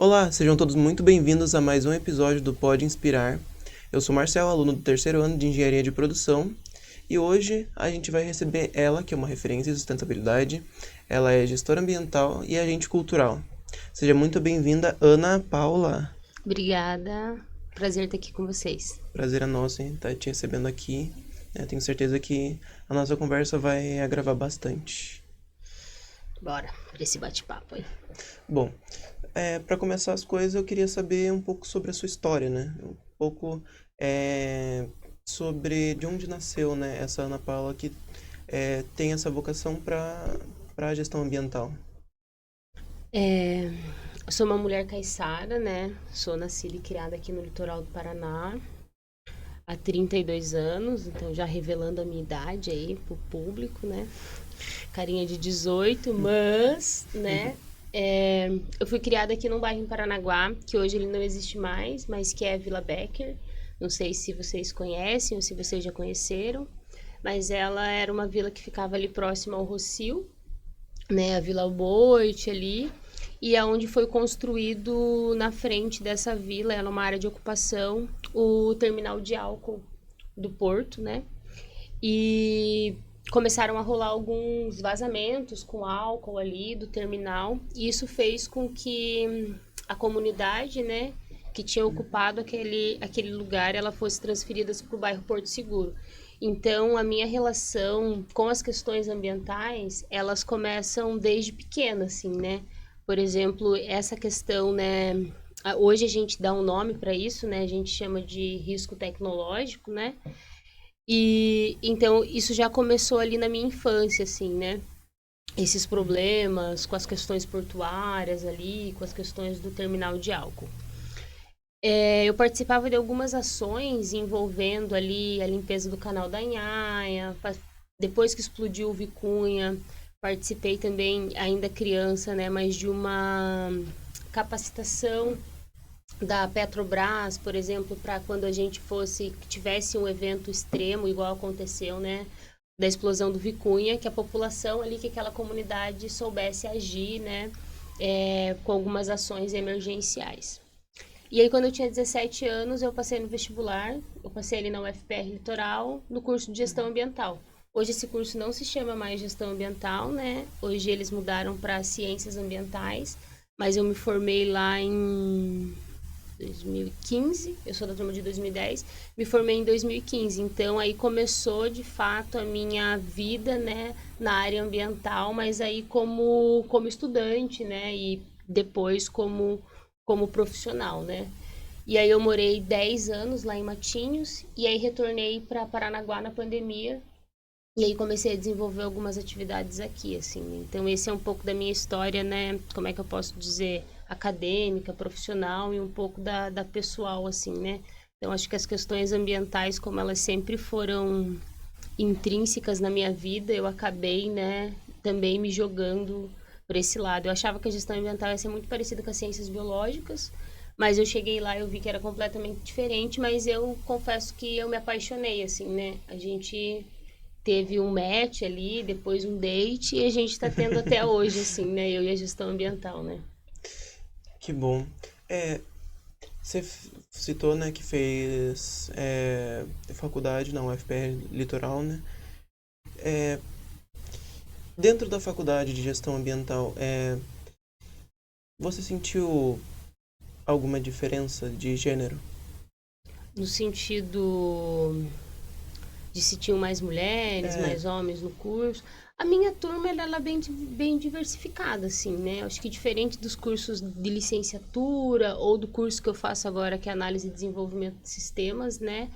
Olá, sejam todos muito bem-vindos a mais um episódio do Pode Inspirar. Eu sou Marcel, aluno do terceiro ano de Engenharia de Produção, e hoje a gente vai receber ela, que é uma referência em sustentabilidade. Ela é gestora ambiental e agente cultural. Seja muito bem-vinda, Ana Paula. Obrigada. Prazer estar aqui com vocês. Prazer é nosso em estar te recebendo aqui. Tenho certeza que a nossa conversa vai agravar bastante. Bora para esse bate-papo aí. Bom, para começar as coisas, eu queria saber um pouco sobre a sua história, né? Um pouco sobre de onde nasceu, né, essa Ana Paula que tem essa vocação para a gestão ambiental. Eu sou uma mulher caiçara, né? Sou nascida e criada aqui no litoral do Paraná há 32 anos, então já revelando a minha idade aí pro público, né? Carinha de 18, mas, né? Eu fui criada aqui num bairro em Paranaguá, que hoje ele não existe mais, mas que é a Vila Becker. Não sei se vocês conhecem ou se vocês já conheceram, mas ela era uma vila que ficava ali próxima ao Rossio, né? A Vila Boite ali. E é onde foi construído na frente dessa vila, é numa área de ocupação, o terminal de álcool do Porto, né? E começaram a rolar alguns vazamentos com álcool ali do terminal, e isso fez com que a comunidade, né, que tinha ocupado aquele lugar, ela fosse transferida para o bairro Porto Seguro. Então, a minha relação com as questões ambientais, elas começam desde pequena, assim, né? Por exemplo, essa questão, né? Hoje a gente dá um nome para isso, né? A gente chama de risco tecnológico, né? E então isso já começou ali na minha infância, assim, né? Esses problemas com as questões portuárias ali, com as questões do terminal de álcool. Eu participava de algumas ações envolvendo ali a limpeza do canal da Anhaia. Depois que explodiu o Vicunha, participei também, ainda criança, né? Mas de uma capacitação da Petrobras, por exemplo, para quando a gente tivesse um evento extremo, igual aconteceu, né, da explosão do Vicunha, que a população ali, que aquela comunidade soubesse agir, né, com algumas ações emergenciais. E aí, quando eu tinha 17 anos, eu passei no vestibular, eu passei ali na UFPR Litoral, no curso de Gestão Ambiental. Hoje esse curso não se chama mais Gestão Ambiental, né? Hoje eles mudaram para Ciências Ambientais, mas eu me formei lá em 2015, eu sou da turma de 2010, me formei em 2015, então aí começou de fato a minha vida, né, na área ambiental, mas aí como estudante, né, e depois como profissional, né. E aí eu morei 10 anos lá em Matinhos, e aí retornei para Paranaguá na pandemia, e aí comecei a desenvolver algumas atividades aqui, assim. Então esse é um pouco da minha história, né? Como é que eu posso dizer? Acadêmica, profissional e um pouco da pessoal, assim, né? Então acho que as questões ambientais, como elas sempre foram intrínsecas na minha vida, eu acabei, né, também me jogando por esse lado. Eu achava que a gestão ambiental ia ser muito parecida com as ciências biológicas, mas eu cheguei lá e eu vi que era completamente diferente, mas eu confesso que eu me apaixonei, assim, né? A gente teve um match ali, depois um date, e a gente está tendo até hoje, assim, né? Eu e a gestão ambiental, né? Que bom. É, Você citou, né, que fez faculdade na UFPR Litoral, né? É, Dentro da faculdade de gestão ambiental, você sentiu alguma diferença de gênero? No sentido de se tinham mais mulheres, É, mais homens no curso. A minha turma ela é bem diversificada, assim, né? Acho que diferente dos cursos de licenciatura ou do curso que eu faço agora, que é análise e desenvolvimento de sistemas, né?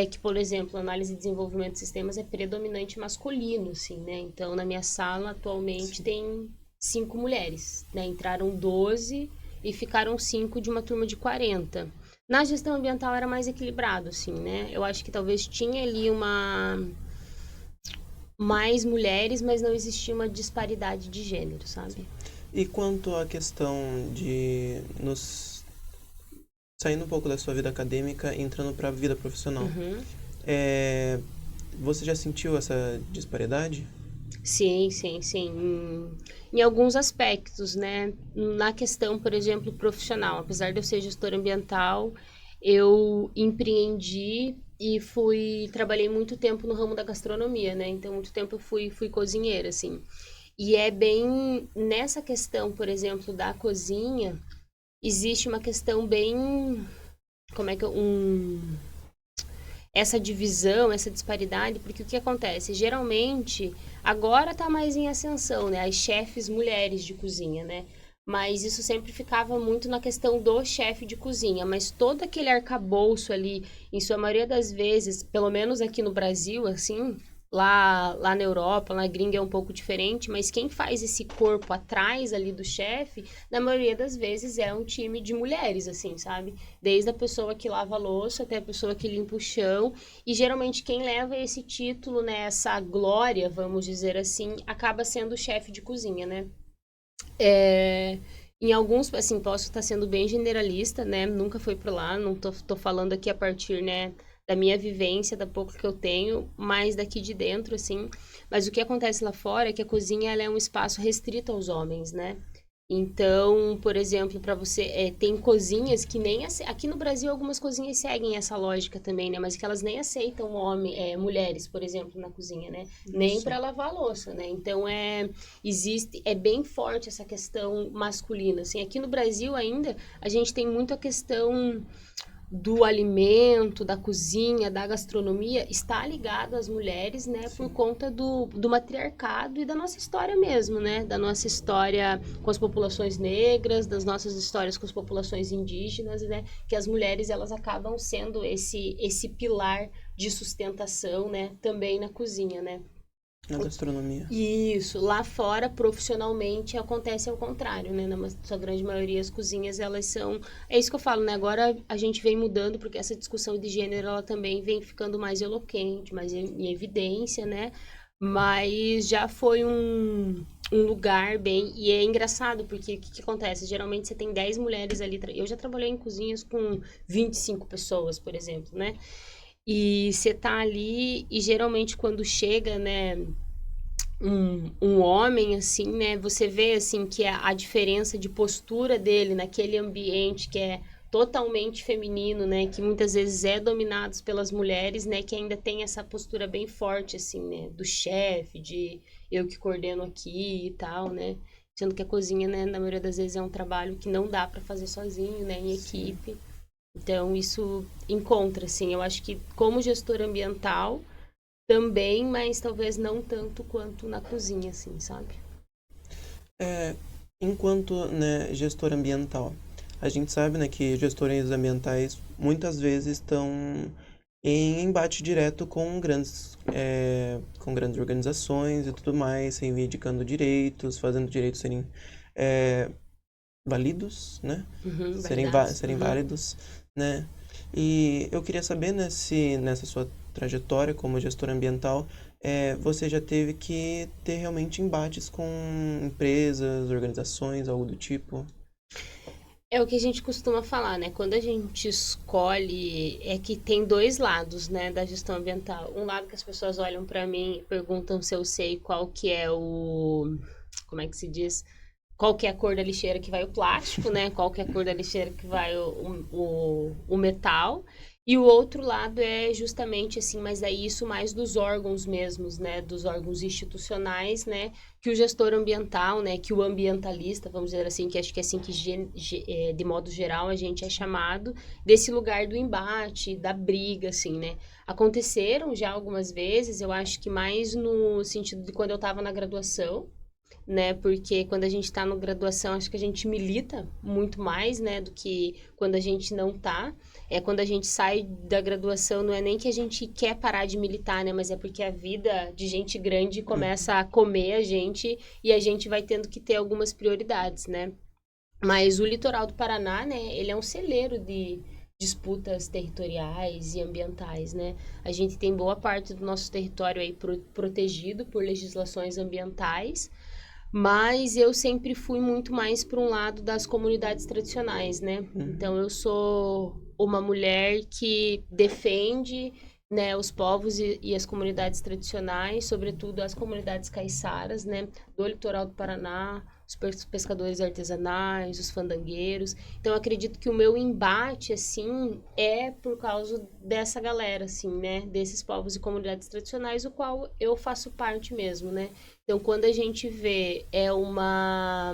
Que, por exemplo, análise e desenvolvimento de sistemas é predominante masculino, assim, né? Então, na minha sala, atualmente, sim. tem 5 mulheres, né? Entraram 12 e ficaram 5 de uma turma de 40. Na gestão ambiental era mais equilibrado, assim, né? Eu acho que talvez tinha ali mais mulheres, mas não existia uma disparidade de gênero, sabe? E quanto à questão de nos saindo um pouco da sua vida acadêmica e entrando para a vida profissional, Uhum. é, você já sentiu essa disparidade? Sim, sim, sim. Em alguns aspectos, né? Na questão, por exemplo, profissional. Apesar de eu ser gestora ambiental, eu empreendi e trabalhei muito tempo no ramo da gastronomia, né? Então, muito tempo eu fui cozinheira, assim. E é bem nessa questão, por exemplo, da cozinha, existe uma questão bem, como é que essa divisão, essa disparidade, porque o que acontece? Geralmente, agora está mais em ascensão, né? As chefes mulheres de cozinha, né? Mas isso sempre ficava muito na questão do chefe de cozinha. Mas todo aquele arcabouço ali, em sua maioria das vezes, pelo menos aqui no Brasil, assim, lá na Europa, na gringa é um pouco diferente, mas quem faz esse corpo atrás ali do chefe, na maioria das vezes é um time de mulheres, assim, sabe? Desde a pessoa que lava a louça até a pessoa que limpa o chão. E geralmente quem leva esse título, né, essa glória, vamos dizer assim, acaba sendo o chefe de cozinha, né? É, em alguns, assim, posso estar sendo bem generalista, né? Nunca fui por lá, não tô falando aqui a partir, né, da minha vivência, da pouco que eu tenho, mas daqui de dentro, assim. Mas o que acontece lá fora é que a cozinha ela é um espaço restrito aos homens, né? Então, por exemplo, para você, tem cozinhas que nem aqui no Brasil algumas cozinhas seguem essa lógica também, né? Mas que elas nem aceitam mulheres, por exemplo, na cozinha, né? Nem Nossa. para lavar a louça, né? Então é bem forte essa questão masculina, assim. Aqui no Brasil ainda a gente tem muito a questão do alimento, da cozinha, da gastronomia, está ligado às mulheres, né, por Sim. conta do matriarcado e da nossa história mesmo, né, da nossa história com as populações negras, das nossas histórias com as populações indígenas, né, que as mulheres elas acabam sendo esse pilar de sustentação, né, também na cozinha, né. Na gastronomia. Isso, lá fora, profissionalmente, acontece ao contrário, né? Na sua grande maioria, as cozinhas, elas são... É isso que eu falo, né? Agora a gente vem mudando, porque essa discussão de gênero, ela também vem ficando mais eloquente, mais em evidência, né? Mas já foi um lugar bem... E é engraçado, porque o que acontece? Geralmente você tem 10 mulheres ali... Eu já trabalhei em cozinhas com 25 pessoas, por exemplo, né? E você tá ali e geralmente quando chega, né um homem, assim, né? Você vê, assim, que a diferença de postura dele naquele ambiente que é totalmente feminino, né? Que muitas vezes é dominado pelas mulheres, né? Que ainda tem essa postura bem forte, assim, né? Do chefe, de eu que coordeno aqui e tal, né? Sendo que a cozinha, né? Na maioria das vezes é um trabalho que não dá para fazer sozinho, né? Em Sim. equipe. Então, isso encontra, assim, eu acho que como gestor ambiental, também, mas talvez não tanto quanto na cozinha, assim, sabe? É, enquanto, né, gestor ambiental, a gente sabe, né, que gestores ambientais muitas vezes estão em embate direto com grandes organizações e tudo mais, reivindicando direitos, fazendo direitos serem é, validos, né? Uhum, Serem, validados. serem Uhum. válidos, né? E eu queria saber, né, se nessa sua trajetória como gestor ambiental, você já teve que ter realmente embates com empresas, organizações, algo do tipo. É o que a gente costuma falar, né? Quando a gente escolhe, é que tem dois lados, né, da gestão ambiental. Um lado que as pessoas olham para mim e perguntam se eu sei qual que é como é que se diz? Qual que é a cor da lixeira que vai o plástico, né? Qual que é a cor da lixeira que vai o metal. E o outro lado é justamente assim, mas é isso mais dos órgãos mesmos, né? Dos órgãos institucionais, né? Que o gestor ambiental, né? Que o ambientalista, vamos dizer assim, que acho que é assim que de modo geral a gente é chamado, desse lugar do embate, da briga, assim, né? Aconteceram já algumas vezes, eu acho que mais no sentido de quando eu estava na graduação, né? Porque quando a gente está na graduação, acho que a gente milita muito mais, né, do que quando a gente não tá. É quando a gente sai da graduação, não é nem que a gente quer parar de militar, né, mas é porque a vida de gente grande Uhum. começa a comer a gente e a gente vai tendo que ter algumas prioridades, né? Mas o litoral do Paraná, né, ele é um celeiro de disputas territoriais e ambientais, né? A gente tem boa parte do nosso território aí protegido por legislações ambientais, mas eu sempre fui muito mais para um lado das comunidades tradicionais, né? Uhum. Então eu sou uma mulher que defende né, os povos e as comunidades tradicionais, sobretudo as comunidades caiçaras, né, do litoral do Paraná, os pescadores artesanais, os fandangueiros. Então, eu acredito que o meu embate, assim, é por causa dessa galera, assim, né, desses povos e comunidades tradicionais, o qual eu faço parte mesmo, né. Então, quando a gente vê uma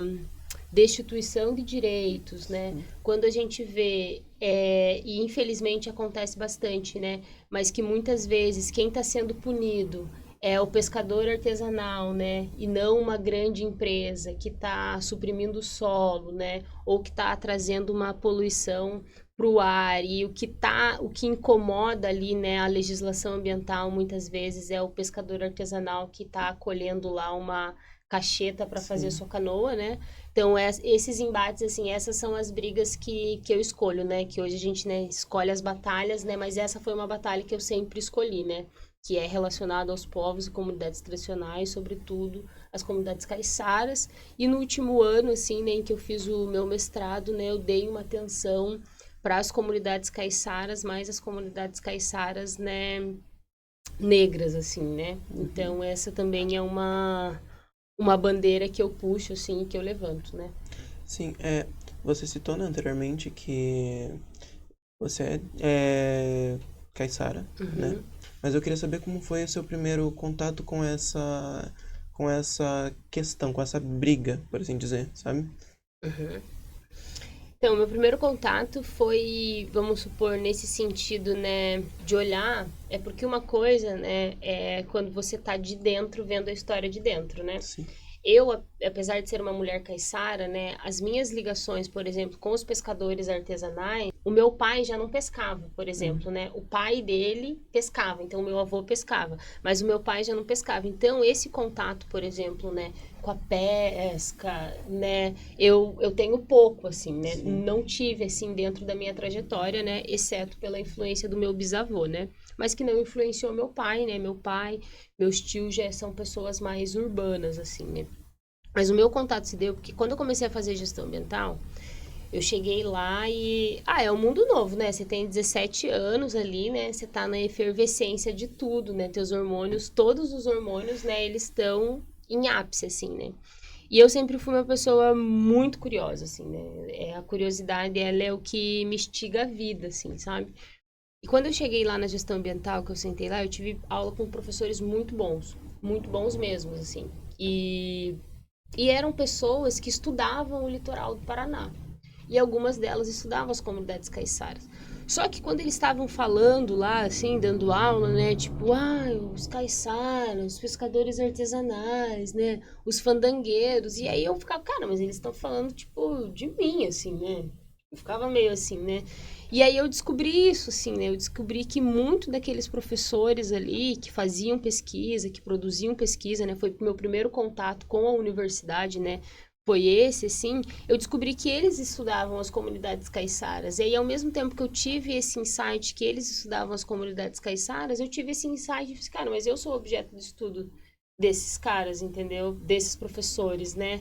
destituição de direitos, né? Quando a gente vê, e infelizmente acontece bastante, né? Mas que muitas vezes quem está sendo punido é o pescador artesanal, né? E não uma grande empresa que está suprimindo o solo, né? Ou que está trazendo uma poluição para o ar. E o que incomoda ali, né? A legislação ambiental muitas vezes é o pescador artesanal que está colhendo lá uma cacheta para fazer sua canoa, né? Então, esses embates, assim, essas são as brigas que eu escolho, né? Que hoje a gente, né, escolhe as batalhas, né? Mas essa foi uma batalha que eu sempre escolhi, né? Que é relacionada aos povos e comunidades tradicionais, sobretudo as comunidades caiçaras. E no último ano, assim, né, em que eu fiz o meu mestrado, né? Eu dei uma atenção para as comunidades caiçaras, mais as comunidades caiçaras, né? Negras, assim, né? Então, essa também é uma bandeira que eu puxo, assim, que eu levanto, né? Sim, você citou, né, anteriormente que você é caiçara, né? Mas eu queria saber como foi o seu primeiro contato com essa questão, com essa briga, por assim dizer, sabe? Então, meu primeiro contato foi, vamos supor, nesse sentido, né, de olhar, é porque uma coisa, né, é quando você tá de dentro, vendo a história de dentro, né? Sim. Eu, apesar de ser uma mulher caiçara, né, as minhas ligações, por exemplo, com os pescadores artesanais, o meu pai já não pescava, por exemplo, né? O pai dele pescava, então o meu avô pescava, mas o meu pai já não pescava. Então, esse contato, por exemplo, né, com a pesca, né, eu tenho pouco, assim, né? Não tive, assim, dentro da minha trajetória, né, exceto pela influência do meu bisavô, né? Mas que não influenciou meu pai, né? Meu pai, meus tios já são pessoas mais urbanas, assim, né? Mas o meu contato se deu porque quando eu comecei a fazer gestão ambiental, eu cheguei lá e... Ah, é um mundo novo, né? Você tem 17 anos ali, né? Você tá na efervescência de tudo, né? Teus hormônios, todos os hormônios, né? Eles estão em ápice, assim, né? E eu sempre fui uma pessoa muito curiosa, assim, né? A curiosidade, ela é o que me instiga a vida, assim, sabe? E quando eu cheguei lá na gestão ambiental, que eu sentei lá, eu tive aula com professores muito bons mesmo, assim. E eram pessoas que estudavam o litoral do Paraná. E algumas delas estudavam as comunidades caiçaras. Só que quando eles estavam falando lá, assim, dando aula, né, tipo, os caiçaras, os pescadores artesanais, né, os fandangueiros, e aí eu ficava, cara, mas eles estão falando, tipo, de mim, assim, né, eu ficava meio assim, né, e aí eu descobri isso, assim, né, eu descobri que muito daqueles professores ali, que faziam pesquisa, que produziam pesquisa, né, foi o meu primeiro contato com a universidade, né, foi esse, assim, eu descobri que eles estudavam as comunidades caiçaras. E aí, ao mesmo tempo que eu tive esse insight que eles estudavam as comunidades caiçaras, eu tive esse insight e disse, cara, mas eu sou objeto de estudo desses caras, entendeu? Desses professores, né?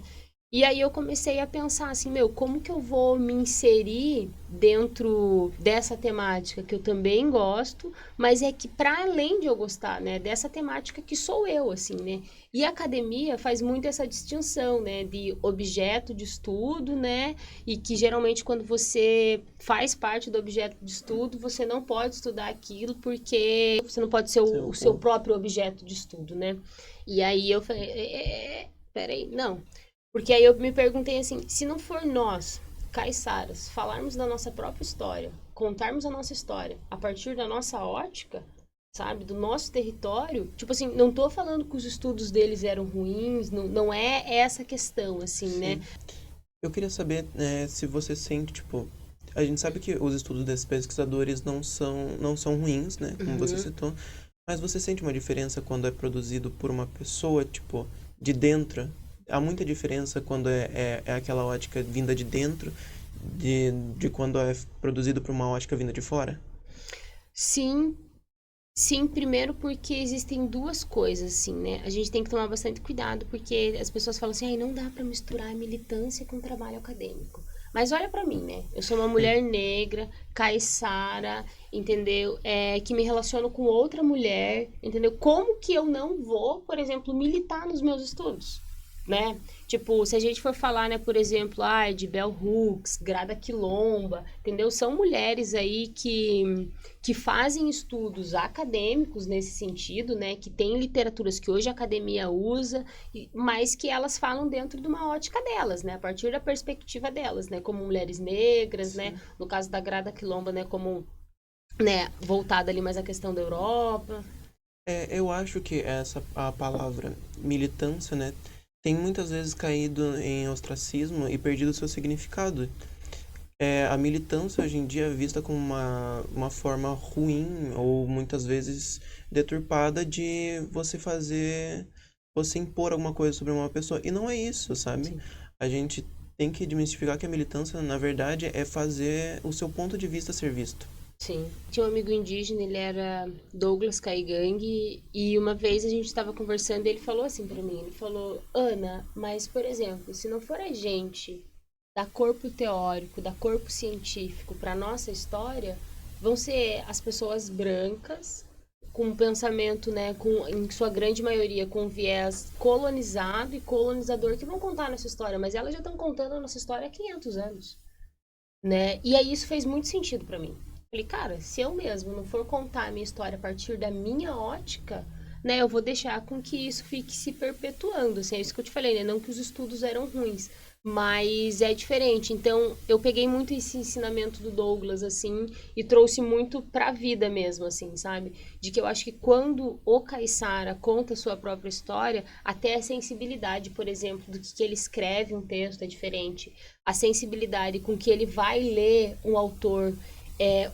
E aí eu comecei a pensar assim, meu, como que eu vou me inserir dentro dessa temática que eu também gosto, mas é que para além de eu gostar, né, dessa temática que sou eu, assim, né? E a academia faz muito essa distinção, né, de objeto de estudo, né, e que geralmente quando você faz parte do objeto de estudo, você não pode estudar aquilo porque você não pode ser o seu próprio objeto de estudo, né? E aí eu falei, peraí, não. Porque aí eu me perguntei assim, se não for nós, caiçaras, falarmos da nossa própria história, contarmos a nossa história a partir da nossa ótica, sabe, do nosso território, tipo assim, não tô falando que os estudos deles eram ruins, não é essa questão, assim, Sim. né? Eu queria saber, se você sente, tipo, a gente sabe que os estudos desses pesquisadores não são ruins, né, como você citou, mas você sente uma diferença quando é produzido por uma pessoa, tipo, de dentro? Há muita diferença quando é aquela ótica vinda de dentro de quando é produzido por uma ótica vinda de fora? Sim, sim, primeiro porque existem duas coisas, assim, né? A gente tem que tomar bastante cuidado, porque as pessoas falam assim, ai, não dá pra misturar militância com trabalho acadêmico. Mas olha pra mim, né? Eu sou uma mulher negra, caiçara, entendeu? Que me relaciono com outra mulher, entendeu? Como que eu não vou, por exemplo, militar nos meus estudos? Né? Tipo, se a gente for falar, né, por exemplo, de Bell Hooks, Grada Quilomba, entendeu? São mulheres aí que fazem estudos acadêmicos nesse sentido, né? Que tem literaturas que hoje a academia usa, mas que elas falam dentro de uma ótica delas, né? A partir da perspectiva delas, né? Como mulheres negras, Sim. né? No caso da Grada Quilomba, né? Como, né? Voltada ali mais à questão da Europa. Eu acho que a palavra militância, né, tem muitas vezes caído em ostracismo e perdido seu significado. A militância hoje em dia é vista como uma forma ruim ou muitas vezes deturpada de você impor alguma coisa sobre uma pessoa. E não é isso, sabe? Sim. A gente tem que desmistificar que a militância, na verdade, é fazer o seu ponto de vista ser visto. Sim. Tinha um amigo indígena, ele era Douglas Caigangue, e uma vez a gente estava conversando e ele falou assim pra mim, ele falou, Ana, mas, por exemplo, se não for a gente dar corpo teórico, dar corpo científico para nossa história, vão ser as pessoas brancas, com um pensamento, né, em sua grande maioria, com viés colonizado e colonizador, que vão contar a nossa história, mas elas já estão contando a nossa história há 500 anos, né? E aí isso fez muito sentido para mim. Falei, cara, se eu mesmo não for contar a minha história a partir da minha ótica, né, eu vou deixar com que isso fique se perpetuando, assim, é isso que eu te falei, né, não que os estudos eram ruins, mas é diferente. Então, eu peguei muito esse ensinamento do Douglas, assim, e trouxe muito pra vida mesmo, assim, sabe? De que eu acho que quando o Caiçara conta a sua própria história, até a sensibilidade, por exemplo, do que ele escreve um texto é diferente. A sensibilidade com que ele vai ler um autor,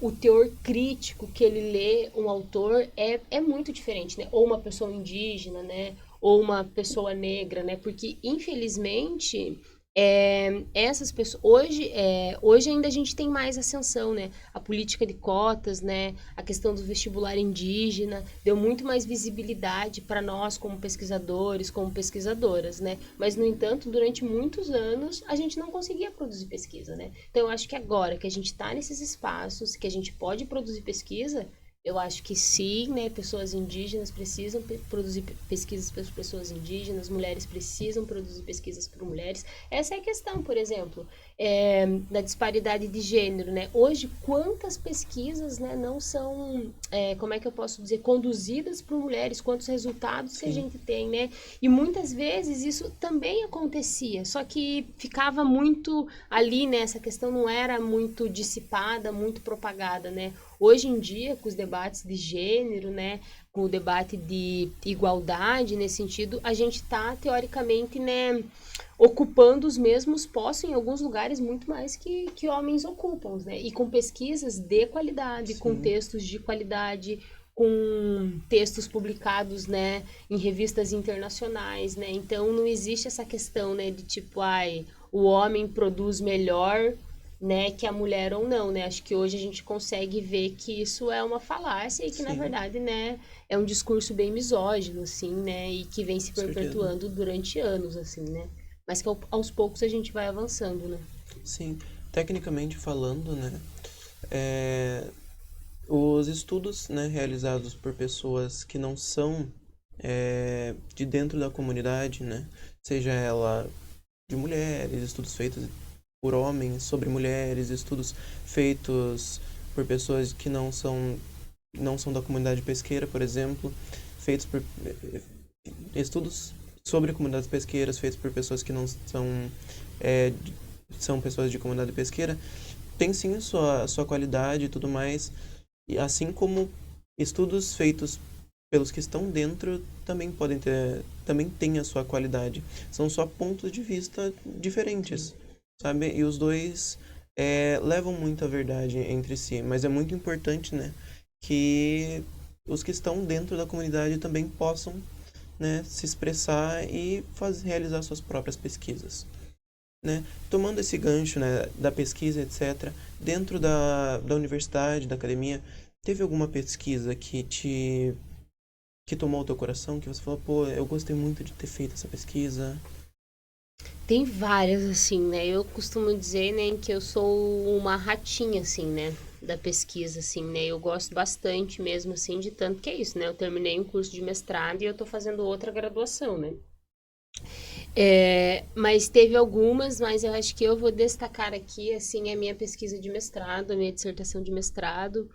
o teor crítico que ele lê um autor é muito diferente, né? Ou uma pessoa indígena, né? Ou uma pessoa negra, né? Porque, infelizmente, essas pessoas... Hoje ainda a gente tem mais ascensão, né? A política de cotas, né? A questão do vestibular indígena deu muito mais visibilidade para nós como pesquisadores, como pesquisadoras, né? Mas, no entanto, durante muitos anos, a gente não conseguia produzir pesquisa, né? Então, eu acho que agora que a gente está nesses espaços, que a gente pode produzir pesquisa, eu acho que sim, né? Pessoas indígenas precisam produzir pesquisas para pessoas indígenas, mulheres precisam produzir pesquisas para mulheres. Essa é a questão, por exemplo, da disparidade de gênero, né? Hoje, quantas pesquisas, né, não são, como é que eu posso dizer, conduzidas por mulheres, quantos resultados que a Sim. gente tem, né? E muitas vezes isso também acontecia, só que ficava muito ali, né? Essa questão não era muito dissipada, muito propagada, né? Hoje em dia, com os debates de gênero, né, com o debate de igualdade nesse sentido, a gente está, teoricamente, né, ocupando os mesmos postos em alguns lugares muito mais que homens ocupam, né? E com pesquisas de qualidade, com Sim. textos de qualidade, com textos publicados, né, em revistas internacionais, né? Então não existe essa questão, né, de tipo, o homem produz melhor, né, que a mulher ou não, né? Acho que hoje a gente consegue ver que isso é uma falácia e que, na Sim. verdade, né, é um discurso bem misógino, assim, né? E que vem se Com certeza. perpetuando durante anos, assim, né? Mas que aos poucos a gente vai avançando, né? Sim. Tecnicamente falando, né, é, os estudos, né, realizados por pessoas que não são de dentro da comunidade, né, seja ela de mulheres, estudos feitos por homens sobre mulheres, estudos feitos por pessoas que não são da comunidade pesqueira, por exemplo, feitos por estudos sobre comunidades pesqueiras feitos por pessoas que não são pessoas de comunidade pesqueira, tem sim sua qualidade e tudo mais, e assim como estudos feitos pelos que estão dentro também têm a sua qualidade. São só pontos de vista Sim. diferentes, sabe? E os dois levam muita verdade entre si, mas é muito importante, né, que os que estão dentro da comunidade também possam, né, se expressar e realizar suas próprias pesquisas, né? Tomando esse gancho, né, da pesquisa, etc., dentro da universidade, da academia, teve alguma pesquisa que tomou o teu coração, que você falou, pô, eu gostei muito de ter feito essa pesquisa? Tem várias, assim, né? Eu costumo dizer, né, que eu sou uma ratinha, assim, né? Da pesquisa, assim, né? Eu gosto bastante mesmo, assim, de tanto que é isso, né? Eu terminei um curso de mestrado e eu tô fazendo outra graduação, né? Mas teve algumas, mas eu acho que eu vou destacar aqui, assim, a minha pesquisa de mestrado, a minha dissertação de mestrado,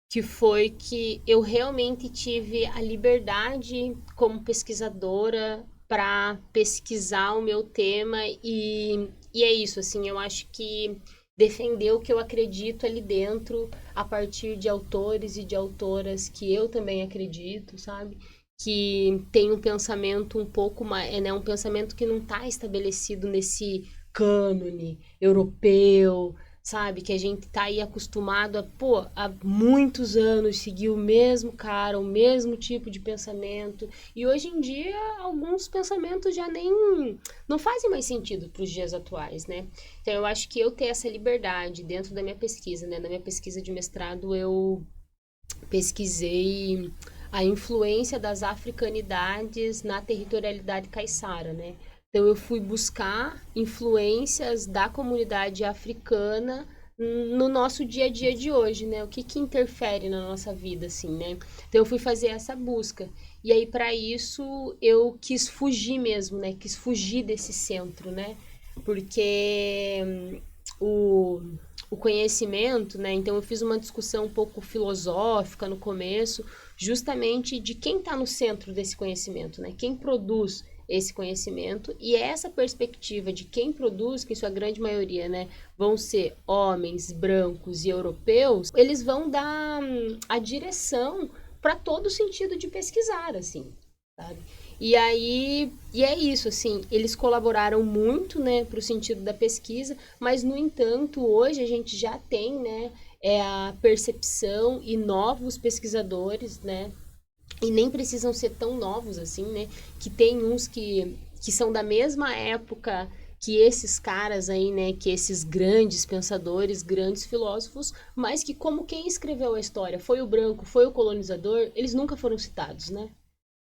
que foi que eu realmente tive a liberdade como pesquisadora para pesquisar o meu tema e é isso, assim, eu acho que defender o que eu acredito ali dentro a partir de autores e de autoras que eu também acredito, sabe? Que tem um pensamento um pouco mais, né, um pensamento que não está estabelecido nesse cânone europeu, sabe? Que a gente tá aí acostumado a, pô, há muitos anos seguir o mesmo cara, o mesmo tipo de pensamento. E hoje em dia, alguns pensamentos já nem não fazem mais sentido para os dias atuais, né? Então, eu acho que eu ter essa liberdade dentro da minha pesquisa, né? Na minha pesquisa de mestrado, eu pesquisei a influência das africanidades na territorialidade caiçara, né? Então eu fui buscar influências da comunidade africana no nosso dia a dia de hoje, né? O que que interfere na nossa vida, assim, né? Então eu fui fazer essa busca. E aí, para isso, eu quis fugir mesmo, né? Quis fugir desse centro, né? Porque o, o conhecimento, né? Então eu fiz uma discussão um pouco filosófica no começo, justamente de quem está no centro desse conhecimento, né? Quem produz esse conhecimento e essa perspectiva de quem produz, que em sua grande maioria, né, vão ser homens brancos e europeus, eles vão dar a direção para todo o sentido de pesquisar, assim, sabe? E aí, e é isso, assim, eles colaboraram muito, né, para o sentido da pesquisa, mas, no entanto, hoje a gente já tem, né, a percepção e novos pesquisadores, né, e nem precisam ser tão novos assim, né, que tem uns que são da mesma época que esses caras aí, né, que esses grandes pensadores, grandes filósofos, mas que como quem escreveu a história foi o branco, foi o colonizador, eles nunca foram citados, né?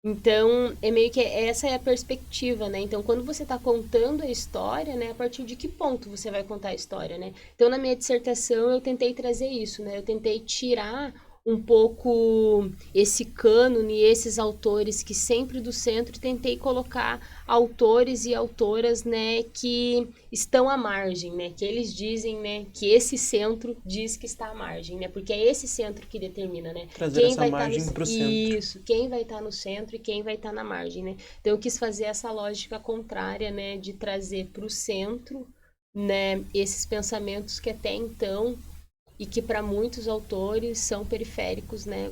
Então, é meio que essa é a perspectiva, né? Então, quando você está contando a história, né, a partir de que ponto você vai contar a história, né? Então, na minha dissertação, eu tentei trazer isso, né? Eu tentei tirar um pouco esse cânone, esses autores que sempre do centro, e tentei colocar autores e autoras, né, que estão à margem, né? Que eles dizem, né, que esse centro diz que está à margem, né? Porque é esse centro que determina, né? Trazer Quem essa vai estar margem no para o centro. isso, quem vai estar no centro e quem vai estar na margem, né? Então eu quis fazer essa lógica contrária, né, de trazer para o centro, né, esses pensamentos que até então e que para muitos autores são periféricos, né?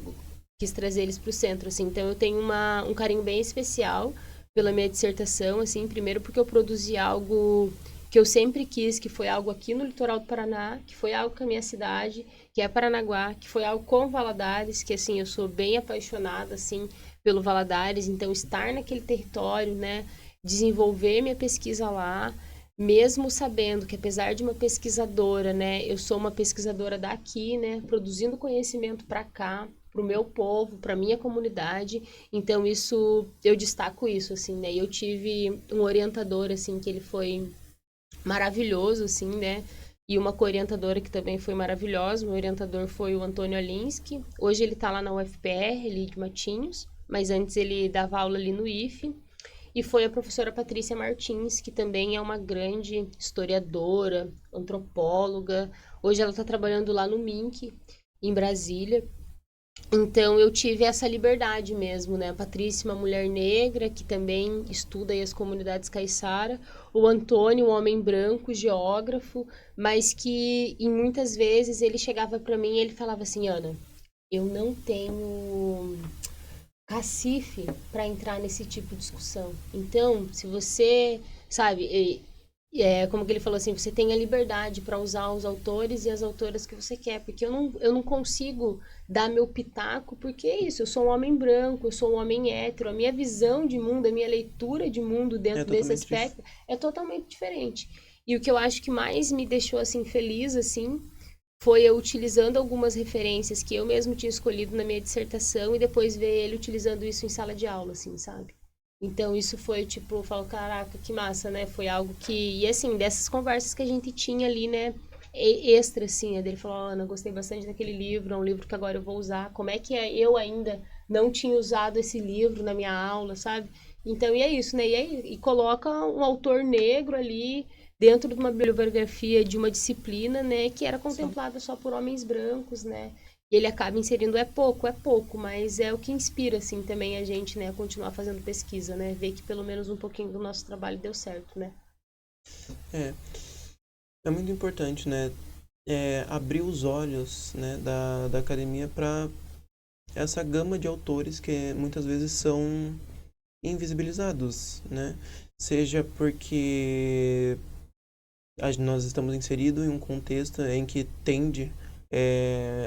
Quis trazer eles para o centro, assim. Então eu tenho um carinho bem especial pela minha dissertação, assim, primeiro porque eu produzi algo que eu sempre quis, que foi algo aqui no litoral do Paraná, que foi algo com a minha cidade, que é Paranaguá, que foi algo com Valadares, que assim, eu sou bem apaixonada assim pelo Valadares, então estar naquele território, né, desenvolver minha pesquisa lá, mesmo sabendo que apesar de uma pesquisadora, né, eu sou uma pesquisadora daqui, né, produzindo conhecimento para cá, para o meu povo, para minha comunidade. Então isso eu destaco isso assim, né? Eu tive um orientador assim que ele foi maravilhoso assim, né? E uma co-orientadora que também foi maravilhosa. Meu orientador foi o Antônio Alinsky. Hoje ele está lá na UFPR, ali de Matinhos, mas antes ele dava aula ali no IFE. E foi a professora Patrícia Martins, que também é uma grande historiadora, antropóloga. Hoje ela está trabalhando lá no MINC, em Brasília. Então eu tive essa liberdade mesmo, né? A Patrícia, uma mulher negra que também estuda aí as comunidades caiçara, o Antônio, um homem branco, geógrafo, mas que em muitas vezes ele chegava para mim e ele falava assim, Ana, eu não tenho cacife para entrar nesse tipo de discussão. Então, se você, sabe, como que ele falou assim, você tem a liberdade para usar os autores e as autoras que você quer, porque eu não consigo dar meu pitaco, porque é isso, eu sou um homem branco, eu sou um homem hétero, a minha visão de mundo, a minha leitura de mundo É dentro desse totalmente aspecto é totalmente diferente. E o que eu acho que mais me deixou assim feliz assim foi eu utilizando algumas referências que eu mesmo tinha escolhido na minha dissertação e depois ver ele utilizando isso em sala de aula, assim, sabe? Então, isso foi, tipo, eu falo, caraca, que massa, né? Foi algo que... E, assim, dessas conversas que a gente tinha ali, né? Extra, assim, dele falou, Ana, gostei bastante daquele livro, é um livro que agora eu vou usar. Como é que eu ainda não tinha usado esse livro na minha aula, sabe? Então, e é isso, né? E coloca um autor negro ali dentro de uma bibliografia de uma disciplina, né? Que era Sim. contemplada só por homens brancos, né? E ele acaba inserindo, é pouco, mas é o que inspira, assim, também a gente, né, a continuar fazendo pesquisa, né, ver que pelo menos um pouquinho do nosso trabalho deu certo, né. É, é muito importante, né? Abrir os olhos, né, da academia para essa gama de autores que muitas vezes são invisibilizados, né? Seja porque nós estamos inseridos em um contexto em que tende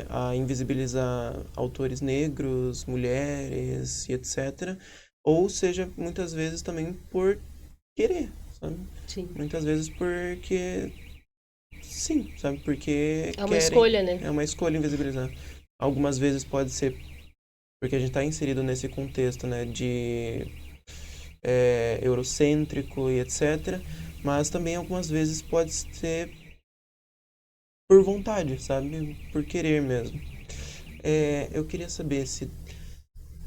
a invisibilizar autores negros, mulheres e etc. Ou seja, muitas vezes também por querer, sabe? Sim. Muitas vezes porque sim, sabe? Porque É uma querem. escolha, né. É uma escolha invisibilizar. Algumas vezes pode ser porque a gente está inserido nesse contexto, né, de eurocêntrico e etc. Mas também algumas vezes pode ser por vontade, sabe? Por querer mesmo. Eu queria saber se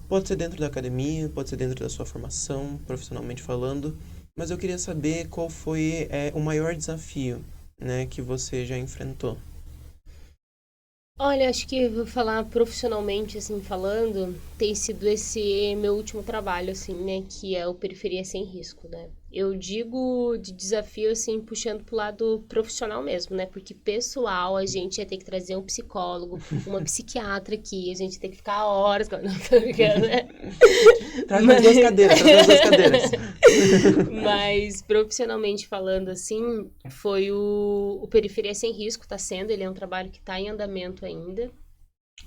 pode ser dentro da academia, pode ser dentro da sua formação, profissionalmente falando, mas eu queria saber qual foi o maior desafio, né, que você já enfrentou. Olha, acho que vou falar profissionalmente, assim, falando, tem sido esse meu último trabalho, assim, né, que é o Periferia Sem Risco, né. Eu digo de desafio, assim, puxando pro lado profissional mesmo, né, porque pessoal, a gente ia ter que trazer um psicólogo, uma psiquiatra aqui, a gente ia ter que ficar horas, não, tô brincando, né. Traz mais duas Mas... cadeiras, traz mais duas cadeiras. Mas profissionalmente falando, assim, foi o Periferia Sem Risco, tá sendo, ele é um trabalho que tá em andamento ainda,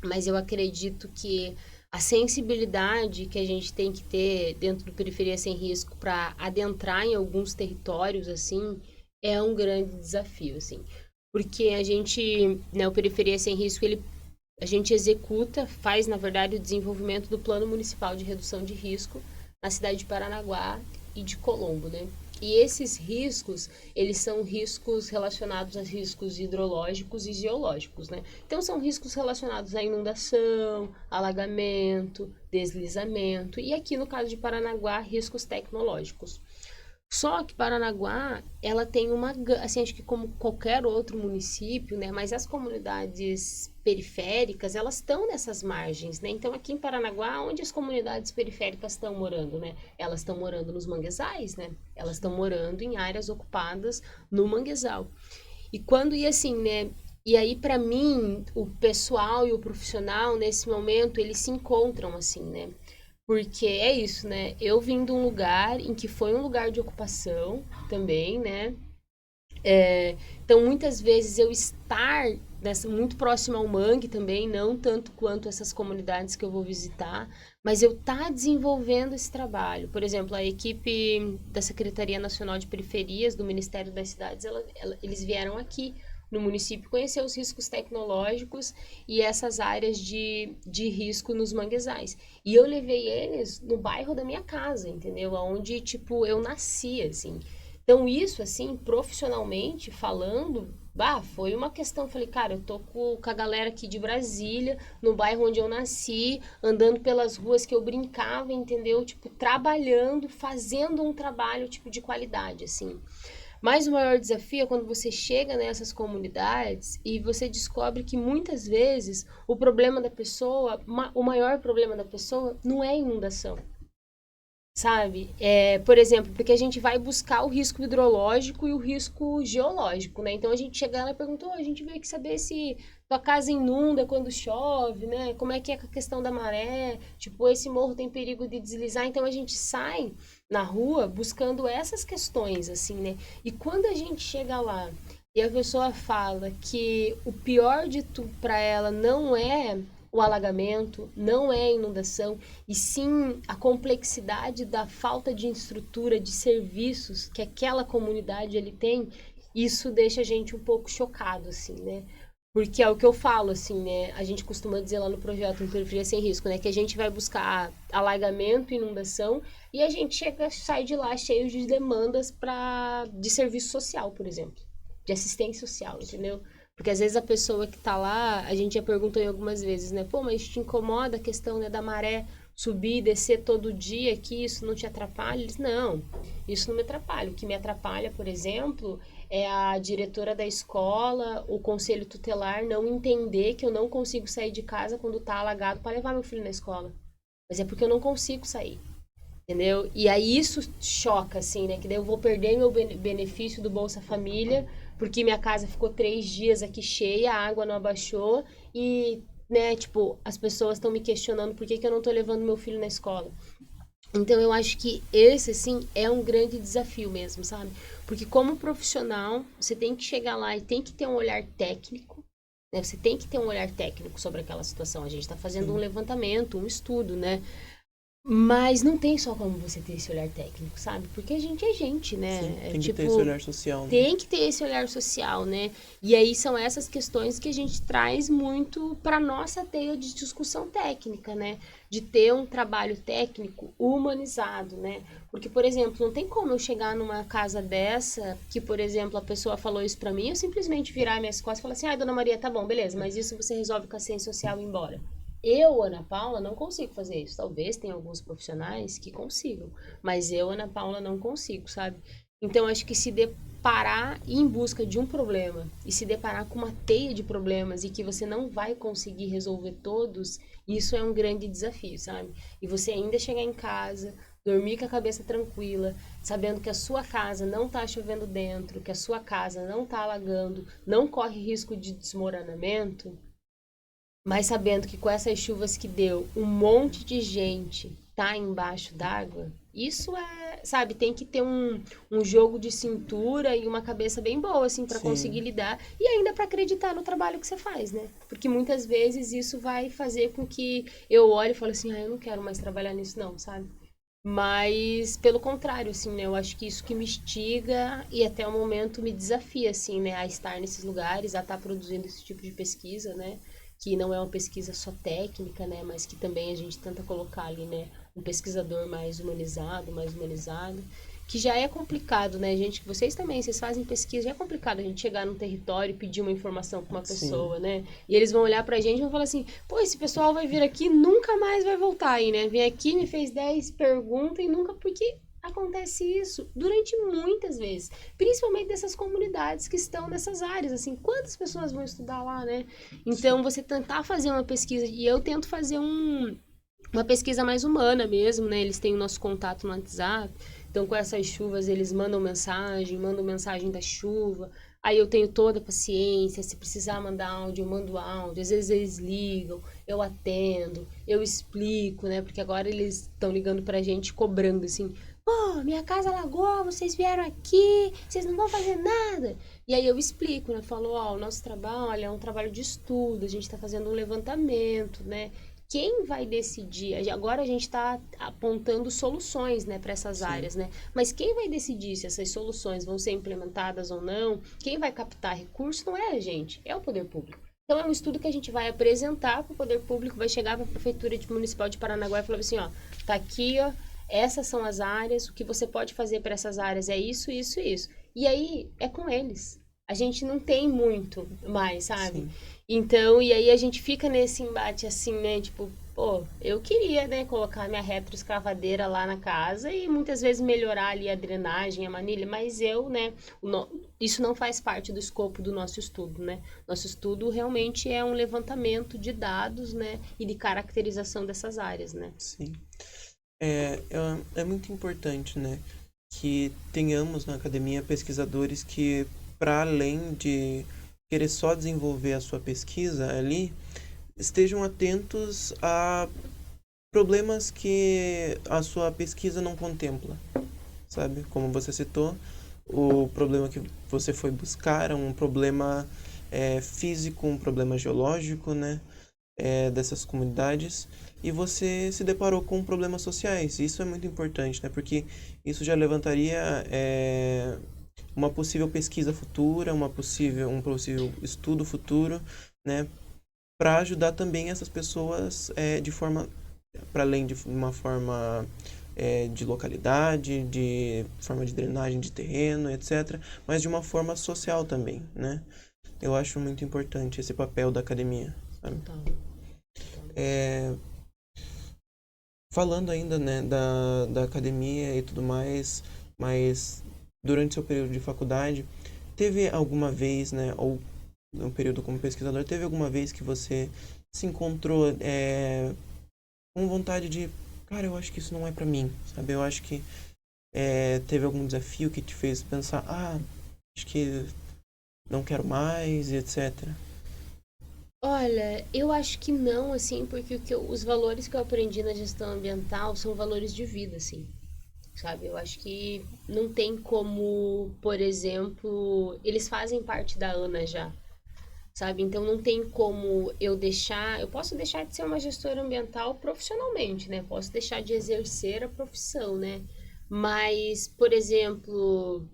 mas eu acredito que a sensibilidade que a gente tem que ter dentro do Periferia Sem Risco para adentrar em alguns territórios, assim, é um grande desafio, assim. Porque a gente, né, o Periferia Sem Risco, a gente executa, faz, na verdade, o desenvolvimento do Plano Municipal de Redução de Risco na cidade de Paranaguá e de Colombo, né? E esses riscos, eles são riscos relacionados a riscos hidrológicos e geológicos, né? Então, são riscos relacionados à inundação, alagamento, deslizamento e aqui no caso de Paranaguá, riscos tecnológicos. Só que Paranaguá, ela tem assim, acho que como qualquer outro município, né, mas as comunidades periféricas, elas estão nessas margens, né? Então aqui em Paranaguá, onde as comunidades periféricas estão morando, né? Elas estão morando nos manguezais, né? Elas estão morando em áreas ocupadas no manguezal. E assim, né, e aí, para mim, o pessoal e o profissional, nesse momento, eles se encontram, assim, né? Porque é isso, né? Eu vim de um lugar em que foi um lugar de ocupação também, né? Então, muitas vezes eu estar muito próximo ao mangue também, não tanto quanto essas comunidades que eu vou visitar, mas eu desenvolvendo esse trabalho. Por exemplo, a equipe da Secretaria Nacional de Periferias, do Ministério das Cidades, eles vieram aqui no município conhecer os riscos tecnológicos e essas áreas de risco nos manguezais. E eu levei eles no bairro da minha casa, entendeu? Onde, tipo, eu nasci, assim. Então, isso, assim, profissionalmente falando, foi uma questão. Falei, cara, eu tô com a galera aqui de Brasília, no bairro onde eu nasci, andando pelas ruas que eu brincava, entendeu? Tipo, trabalhando, fazendo um trabalho, tipo, de qualidade, assim. Mas o maior desafio é quando você chega nessas comunidades e você descobre que muitas vezes o problema da pessoa, o maior problema da pessoa não é inundação. Sabe? Por exemplo, porque a gente vai buscar o risco hidrológico e o risco geológico, né? Então a gente chega lá e perguntou, a gente veio aqui saber se tua casa inunda quando chove, né? Como é que é a questão da maré? Tipo, esse morro tem perigo de deslizar. Então a gente sai na rua buscando essas questões, assim, né? E quando a gente chega lá e a pessoa fala que o pior de tudo para ela não é o alagamento, não é a inundação, e sim a complexidade da falta de estrutura, de serviços que aquela comunidade ele tem, isso deixa a gente um pouco chocado, assim, né? Porque é o que eu falo, assim, né? A gente costuma dizer lá no projeto em Periferia Sem Risco, né? Que a gente vai buscar alagamento, inundação, e a gente sai de lá cheio de demandas de serviço social, por exemplo. De assistência social, entendeu? Porque às vezes a pessoa que tá lá, a gente já perguntou em algumas vezes, né? Pô, mas te incomoda a questão, né, da maré subir e descer todo dia aqui, isso não te atrapalha? Eles, não, isso não me atrapalha. O que me atrapalha, por exemplo, é a diretora da escola, o conselho tutelar não entender que eu não consigo sair de casa quando tá alagado para levar meu filho na escola. Mas é porque eu não consigo sair, entendeu? E aí isso choca, assim, né? Que daí eu vou perder meu benefício do Bolsa Família, porque minha casa ficou 3 dias aqui cheia, a água não abaixou e, né, tipo, as pessoas estão me questionando por que, que eu não tô levando meu filho na escola. Então eu acho que esse, assim, é um grande desafio mesmo, sabe? Porque como profissional, você tem que chegar lá e tem que ter um olhar técnico, né? Você tem que ter um olhar técnico sobre aquela situação. A gente está fazendo um Sim. levantamento, um estudo, né? Mas não tem só como você ter esse olhar técnico, sabe? Porque a gente é gente, Sim, né? É tem que ter esse tipo, olhar social, né? tem que ter esse olhar social, né? E aí são essas questões que a gente traz muito para nossa teia de discussão técnica, né? De ter um trabalho técnico humanizado, né? Porque, por exemplo, não tem como eu chegar numa casa dessa que, por exemplo, a pessoa falou isso para mim, eu simplesmente virar minhas costas e falar assim: "Ai, dona Maria, tá bom, beleza, mas isso você resolve com a ciência social e ir embora". Eu, Ana Paula, não consigo fazer isso. Talvez tenha alguns profissionais que consigam, mas eu, Ana Paula, não consigo, sabe? Então, acho que se deparar em busca de um problema e se deparar com uma teia de problemas e que você não vai conseguir resolver todos, isso é um grande desafio, sabe? E você ainda chegar em casa, dormir com a cabeça tranquila, sabendo que a sua casa não tá chovendo dentro, que a sua casa não tá alagando, não corre risco de desmoronamento, mas sabendo que com essas chuvas que deu, um monte de gente tá embaixo d'água, isso é, sabe, tem que ter um jogo de cintura e uma cabeça bem boa, assim, para conseguir Sim, lidar e ainda para acreditar no trabalho que você faz, né? Porque muitas vezes isso vai fazer com que eu olhe e fale assim, ah, eu não quero mais trabalhar nisso não, sabe? Mas, pelo contrário, assim, né? Eu acho que isso que me instiga e até o momento me desafia, assim, né? A estar nesses lugares, a estar produzindo esse tipo de pesquisa, né? Que não é uma pesquisa só técnica, né? Mas que também a gente tenta colocar ali, né? Um pesquisador mais humanizado. Que já é complicado, né, gente? Vocês também, vocês fazem pesquisa, já é complicado a gente chegar num território e pedir uma informação para uma sim, pessoa, né? E eles vão olhar pra gente e vão falar assim, pô, esse pessoal vai vir aqui nunca mais vai voltar aí, né? Vem aqui, me fez 10 perguntas e nunca... Porque acontece isso durante muitas vezes, principalmente dessas comunidades que estão nessas áreas, assim, quantas pessoas vão estudar lá, né? sim, Então, você tentar fazer uma pesquisa, e eu tento fazer uma pesquisa mais humana mesmo, né? Eles têm o nosso contato no WhatsApp. Então, com essas chuvas, eles mandam mensagem da chuva. Aí eu tenho toda a paciência. Se precisar mandar áudio, eu mando áudio. Às vezes eles ligam, eu atendo, eu explico, né? Porque agora eles estão ligando pra gente cobrando assim: pô, minha casa alagou, vocês vieram aqui, vocês não vão fazer nada. E aí eu explico, né? Falo: ó, o nosso trabalho é um trabalho de estudo, a gente tá fazendo um levantamento, né? Quem vai decidir? Agora a gente está apontando soluções, né, para essas sim, áreas, né? Mas quem vai decidir se essas soluções vão ser implementadas ou não? Quem vai captar recursos não é a gente, é o poder público. Então é um estudo que a gente vai apresentar para o poder público, vai chegar para a prefeitura municipal de Paranaguá e falar assim, ó, tá aqui, ó, essas são as áreas, o que você pode fazer para essas áreas é isso, isso, isso. E aí é com eles. A gente não tem muito mais, sabe? sim. Então, e aí a gente fica nesse embate assim, né? Tipo, pô, eu queria, né, colocar minha retroescavadeira lá na casa e muitas vezes melhorar ali a drenagem, a manilha, mas eu, né, isso não faz parte do escopo do nosso estudo, né? Nosso estudo realmente é um levantamento de dados, né, e de caracterização dessas áreas, né? Sim. É muito importante, né, que tenhamos na academia pesquisadores que, para além de querer só desenvolver a sua pesquisa ali, estejam atentos a problemas que a sua pesquisa não contempla, sabe? Como você citou, o problema que você foi buscar é um problema físico, um problema geológico, né? Dessas comunidades e você se deparou com problemas sociais. Isso é muito importante, né? Porque isso já levantaria uma possível pesquisa futura, um possível estudo futuro, né, para ajudar também essas pessoas de forma, para além de uma forma de localidade, de forma de drenagem de terreno, etc., mas de uma forma social também, né? Eu acho muito importante esse papel da academia, sabe? Total. Falando ainda, né, da academia e tudo mais, mas durante seu período de faculdade, teve alguma vez, né, ou no período como pesquisador, teve alguma vez que você se encontrou com vontade de, cara, eu acho que isso não é pra mim, sabe? Eu acho que teve algum desafio que te fez pensar, acho que não quero mais, e etc. Olha, eu acho que não, assim, porque os valores que eu aprendi na gestão ambiental são valores de vida, assim, sabe? Eu acho que não tem como, por exemplo, eles fazem parte da Ana já, sabe? Então não tem como eu posso deixar de ser uma gestora ambiental profissionalmente, né? Posso deixar de exercer a profissão, né? Mas, por exemplo,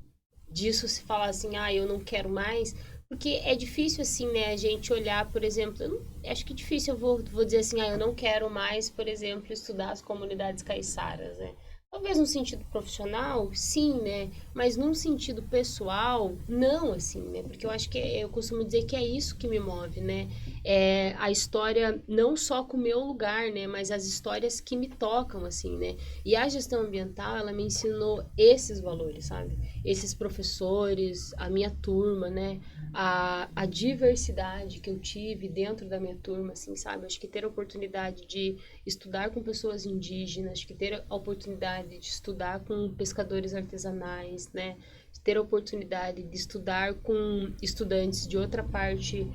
disso se falar assim, eu não quero mais, porque é difícil assim, né, a gente olhar, por exemplo, acho que é difícil vou dizer assim, eu não quero mais, por exemplo, estudar as comunidades caiçaras, né? Talvez no sentido profissional, sim, né? Mas num sentido pessoal, não, assim, né? Porque eu acho que eu costumo dizer que é isso que me move, né? É a história não só com o meu lugar, né? Mas as histórias que me tocam, assim, né? E a gestão ambiental, ela me ensinou esses valores, sabe? Esses professores, a minha turma, né? A diversidade que eu tive dentro da minha turma, assim, sabe? Acho que ter a oportunidade de estudar com pessoas indígenas, acho que ter a oportunidade de estudar com pescadores artesanais, né? De ter a oportunidade de estudar com estudantes de outra parte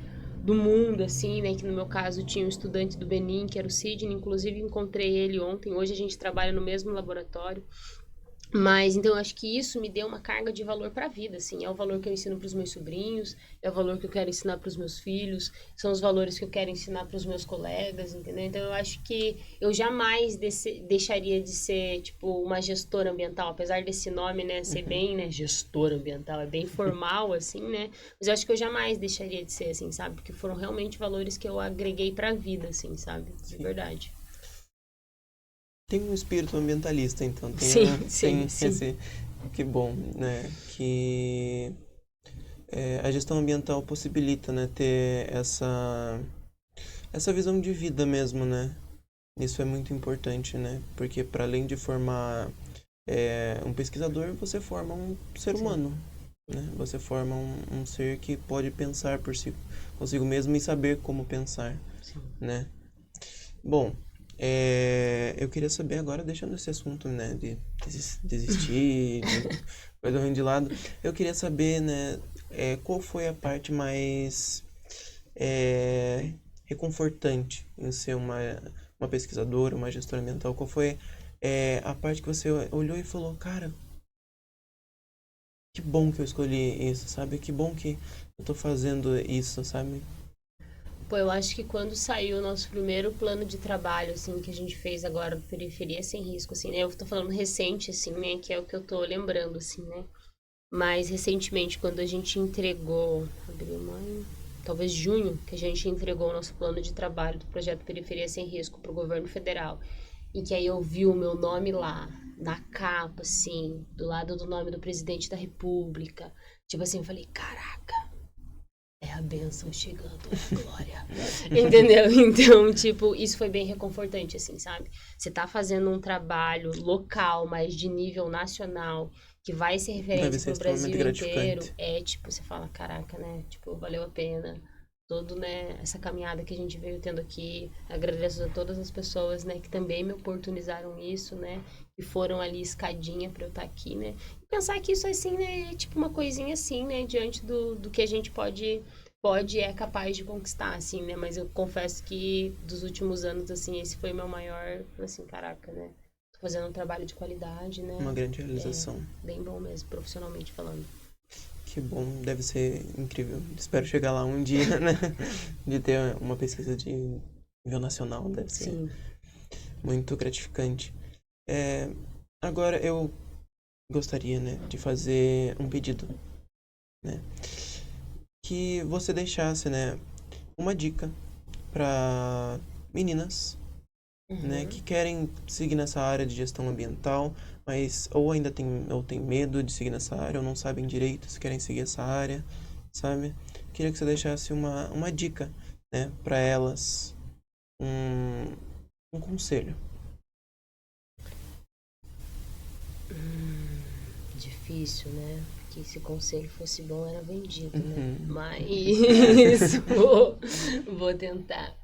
do mundo, assim, né? Que no meu caso tinha um estudante do Benin, que era o Sidney, inclusive encontrei ele ontem. Hoje a gente trabalha no mesmo laboratório. Mas então eu acho que isso me deu uma carga de valor para a vida, assim, é o valor que eu ensino para os meus sobrinhos, é o valor que eu quero ensinar para os meus filhos, são os valores que eu quero ensinar para os meus colegas, entendeu? Então eu acho que eu jamais deixaria de ser tipo uma gestora ambiental, apesar desse nome, né, ser bem, né, gestora ambiental, é bem formal assim, né? Mas eu acho que eu jamais deixaria de ser assim, sabe? Porque foram realmente valores que eu agreguei para a vida, assim, sabe? De Sim. verdade. Tem um espírito ambientalista, então, Sim, sim, tem sim. esse, que bom, né, que a gestão ambiental possibilita, né, ter essa visão de vida mesmo, né, isso é muito importante, né, porque para além de formar um pesquisador, você forma um ser Sim, humano, né, você forma um ser que pode pensar por si, consigo mesmo e saber como pensar, sim. né. Bom, eu queria saber agora, deixando esse assunto, né, de desistir, de coisa ruim de lado, eu queria saber, né, qual foi a parte mais reconfortante em ser uma pesquisadora, uma gestora ambiental? Qual foi a parte que você olhou e falou, cara, que bom que eu escolhi isso, sabe? Que bom que eu tô fazendo isso, sabe? Pô, eu acho que quando saiu o nosso primeiro plano de trabalho, assim, que a gente fez agora do Periferia Sem Risco, assim, né? Eu tô falando recente, assim, né? Que é o que eu tô lembrando, assim, né? Mas recentemente, quando a gente entregou, abril, maio, talvez junho, que a gente entregou o nosso plano de trabalho do projeto Periferia Sem Risco pro governo federal, e que aí eu vi o meu nome lá, na capa, assim, do lado do nome do presidente da República. Tipo assim, eu falei, caraca, é a bênção chegando, é a glória. Entendeu? Então, tipo, isso foi bem reconfortante, assim, sabe? Você tá fazendo um trabalho local, mas de nível nacional, que vai ser Deve referência ser pro extremamente Brasil inteiro. gratificante. É tipo, você fala, caraca, né? Tipo, valeu a pena. Todo, né, essa caminhada que a gente veio tendo aqui. Agradeço a todas as pessoas, né, que também me oportunizaram isso, né? Que foram ali escadinha pra eu estar aqui, né? E pensar que isso, assim, né, é tipo uma coisinha assim, né? Diante do que a gente pode é capaz de conquistar, assim, né? Mas eu confesso que dos últimos anos, assim, esse foi meu maior, assim, caraca, né? Tô fazendo um trabalho de qualidade, Uma né? grande É realização. bem bom mesmo, profissionalmente falando. Que bom, deve ser incrível. Espero chegar lá um dia, né? De ter uma pesquisa de nível nacional, deve ser Sim. muito gratificante. É, agora eu gostaria, né, de fazer um pedido. né? Que você deixasse, né, uma dica para meninas, né, que querem seguir nessa área de gestão ambiental, mas ou ainda tem medo de seguir nessa área, ou não sabem direito se querem seguir essa área, sabe? Queria que você deixasse uma dica, né, para elas, um, um conselho. Difícil, né? Porque se conselho fosse bom, era vendido, né? Uhum. Mas vou tentar.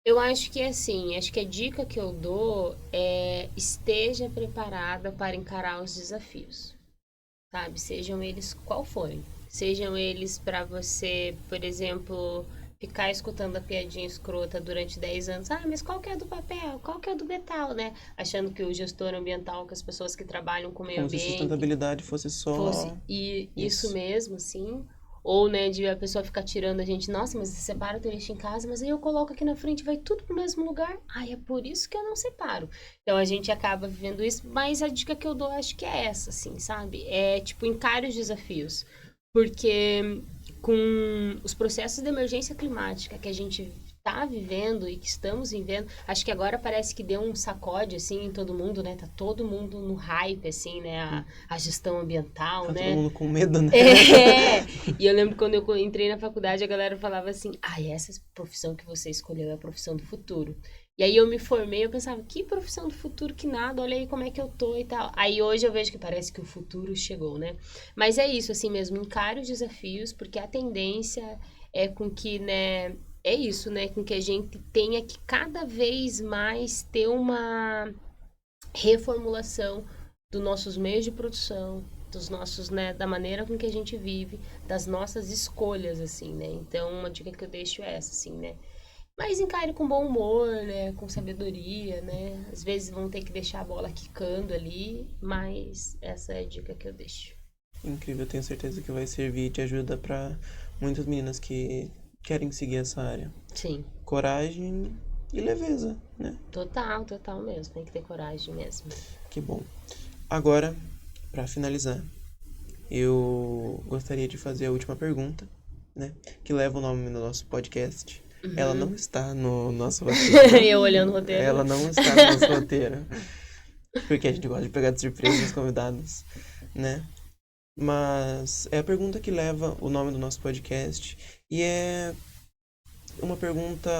Eu acho que assim, acho que a dica que eu dou é esteja preparada para encarar os desafios, sabe? Sejam eles qual forem. Sejam eles para você, por exemplo, ficar escutando a piadinha escrota durante 10 anos. Ah, mas qual que é do papel? Qual que é do metal, né? Achando que o gestor ambiental, que as pessoas que trabalham com o meio Como se ambiente, sustentabilidade fosse fosse só isso isso. mesmo, assim. Ou, né, de a pessoa ficar tirando a gente, nossa, mas você separa o teu lixo em casa, mas aí eu coloco aqui na frente, vai tudo pro mesmo lugar. Ai, é por isso que eu não separo. Então a gente acaba vivendo isso, mas a dica que eu dou acho que é essa, assim, sabe? É tipo, encare os desafios. Porque com os processos de emergência climática que a gente tá vivendo e que estamos vivendo, acho que agora parece que deu um sacode, assim, em todo mundo, né? Tá todo mundo no hype, assim, né? A gestão ambiental, Tá todo né? mundo com medo, né? É, e eu lembro quando eu entrei na faculdade, a galera falava assim, essa profissão que você escolheu é a profissão do futuro. E aí eu me formei, eu pensava, que profissão do futuro que nada, olha aí como é que eu tô e tal. Aí hoje eu vejo que parece que o futuro chegou, né? Mas é isso, assim mesmo, encare os desafios, porque a tendência é com que, né, é isso, né, com que a gente tenha que cada vez mais ter uma reformulação dos nossos meios de produção, dos nossos, né, da maneira com que a gente vive, das nossas escolhas, assim, né? Então, uma dica que eu deixo é essa, assim, né? Mas encare com bom humor, né? Com sabedoria, né? Às vezes vão ter que deixar a bola quicando ali, mas essa é a dica que eu deixo. Incrível, eu tenho certeza que vai servir de ajuda para muitas meninas que querem seguir essa área. Sim, Coragem e leveza, né? total mesmo. Tem que ter coragem mesmo. Que bom. Agora, para finalizar, eu gostaria de fazer a última pergunta, né? Que leva o nome do nosso podcast. Ela não está no nosso roteiro. Eu olhando o roteiro, Ela né? não está no nosso roteiro. Porque a gente gosta de pegar de surpresa os convidados, né? Mas é a pergunta que leva o nome do nosso podcast. E é uma pergunta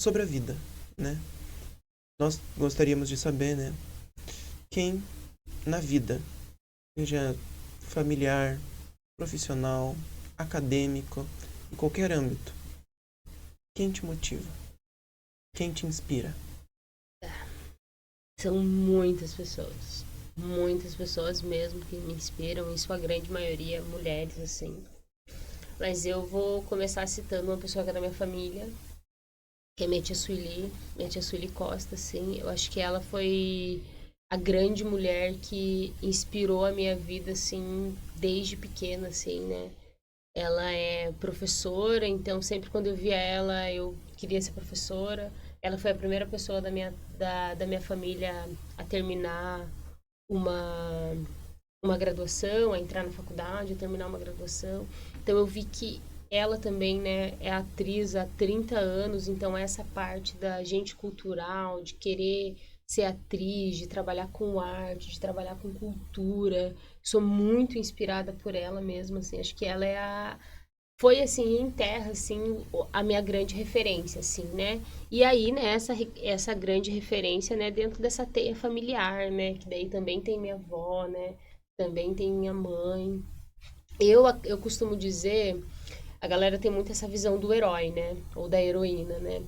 sobre a vida, né? Nós gostaríamos de saber, né? Quem na vida, seja familiar, profissional, acadêmico, em qualquer âmbito, quem te motiva? Quem te inspira? São muitas pessoas mesmo que me inspiram, em sua grande maioria mulheres, assim. Mas eu vou começar citando uma pessoa que é da minha família, que é minha tia Sueli Costa, assim. Eu acho que ela foi a grande mulher que inspirou a minha vida, assim, desde pequena, assim, né? Ela é professora, então sempre quando eu via ela, eu queria ser professora. Ela foi a primeira pessoa da minha família a terminar uma, uma graduação, a entrar na faculdade, a terminar uma graduação. Então eu vi que ela também, né, é atriz há 30 anos, então essa parte da gente cultural, de querer ser atriz, de trabalhar com arte, de trabalhar com cultura, sou muito inspirada por ela mesmo, assim, acho que ela é foi assim em terra assim a minha grande referência assim, né? E aí, né, essa grande referência, né, dentro dessa teia familiar, né, que daí também tem minha avó, né? Também tem minha mãe. Eu costumo dizer, a galera tem muito essa visão do herói, né? Ou da heroína, né?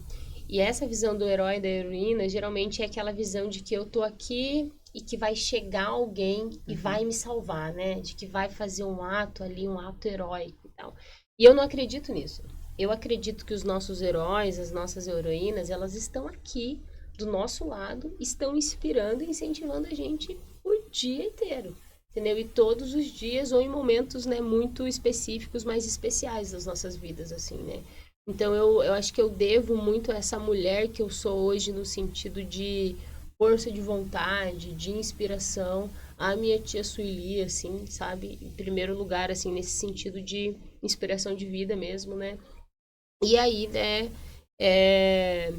E essa visão do herói e da heroína geralmente é aquela visão de que eu tô aqui e que vai chegar alguém e vai me salvar, né? De que vai fazer um ato ali, um ato heróico e tal. E eu não acredito nisso. Eu acredito que os nossos heróis, as nossas heroínas, elas estão aqui do nosso lado, estão inspirando e incentivando a gente o dia inteiro. Entendeu? E todos os dias ou em momentos, né, muito específicos, mais especiais das nossas vidas, assim, né? Então eu acho que eu devo muito a essa mulher que eu sou hoje no sentido de força de vontade, de inspiração a minha tia Sueli, assim, sabe? Em primeiro lugar, assim, nesse sentido de inspiração de vida mesmo, né? E aí, né, é,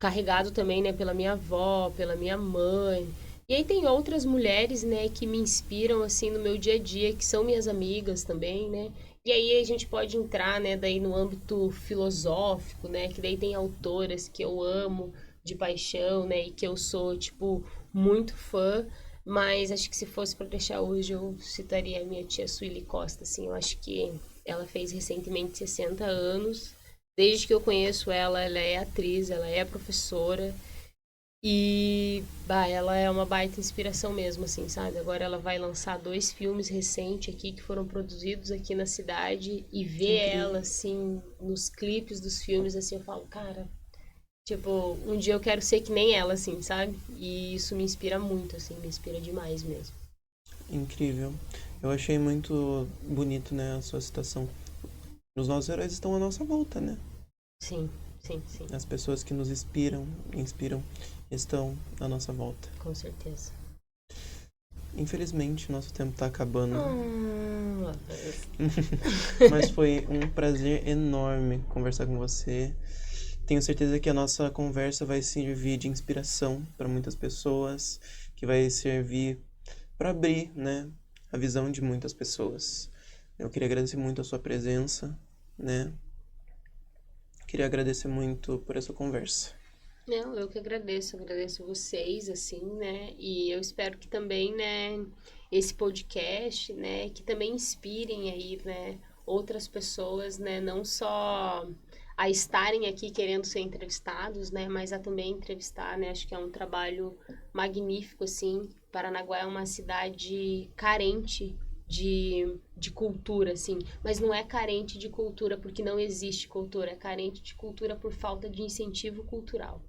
carregado também, né, pela minha avó, pela minha mãe. E aí tem outras mulheres, né, que me inspiram, assim, no meu dia a dia, que são minhas amigas também, né? E aí a gente pode entrar, né, daí no âmbito filosófico, né, que daí tem autoras que eu amo de paixão, né, e que eu sou, tipo, muito fã. Mas acho que se fosse para deixar hoje, eu citaria a minha tia Sueli Costa, assim. Eu acho que ela fez recentemente 60 anos. Desde que eu conheço ela, ela é atriz, ela é professora. E, bah, ela é uma baita inspiração mesmo, assim, sabe? Agora ela vai lançar 2 filmes recentes aqui que foram produzidos aqui na cidade e Que ver ela, incrível. assim, nos clipes dos filmes, assim, eu falo, cara, tipo, um dia eu quero ser que nem ela, assim, sabe? E isso me inspira muito, assim, me inspira demais mesmo. Incrível. Eu achei muito bonito, né, a sua citação. Os nossos heróis estão à nossa volta, né? Sim, sim, sim, As pessoas que nos inspiram, estão à nossa volta. com certeza. Infelizmente, nosso tempo está acabando. Ah, Mas foi um prazer enorme conversar com você. Tenho certeza que a nossa conversa vai servir de inspiração para muitas pessoas, que vai servir para abrir, né, a visão de muitas pessoas. Eu queria agradecer muito a sua presença, né? Queria agradecer muito por essa conversa. não, eu que agradeço vocês, assim, né? E eu espero que também, né, esse podcast, né, que também inspirem aí, né, outras pessoas, né, não só a estarem aqui querendo ser entrevistados, né, mas a também entrevistar, né? Acho que é um trabalho magnífico, assim. Paranaguá é uma cidade carente de cultura, assim, mas não é carente de cultura porque não existe cultura, é carente de cultura por falta de incentivo cultural,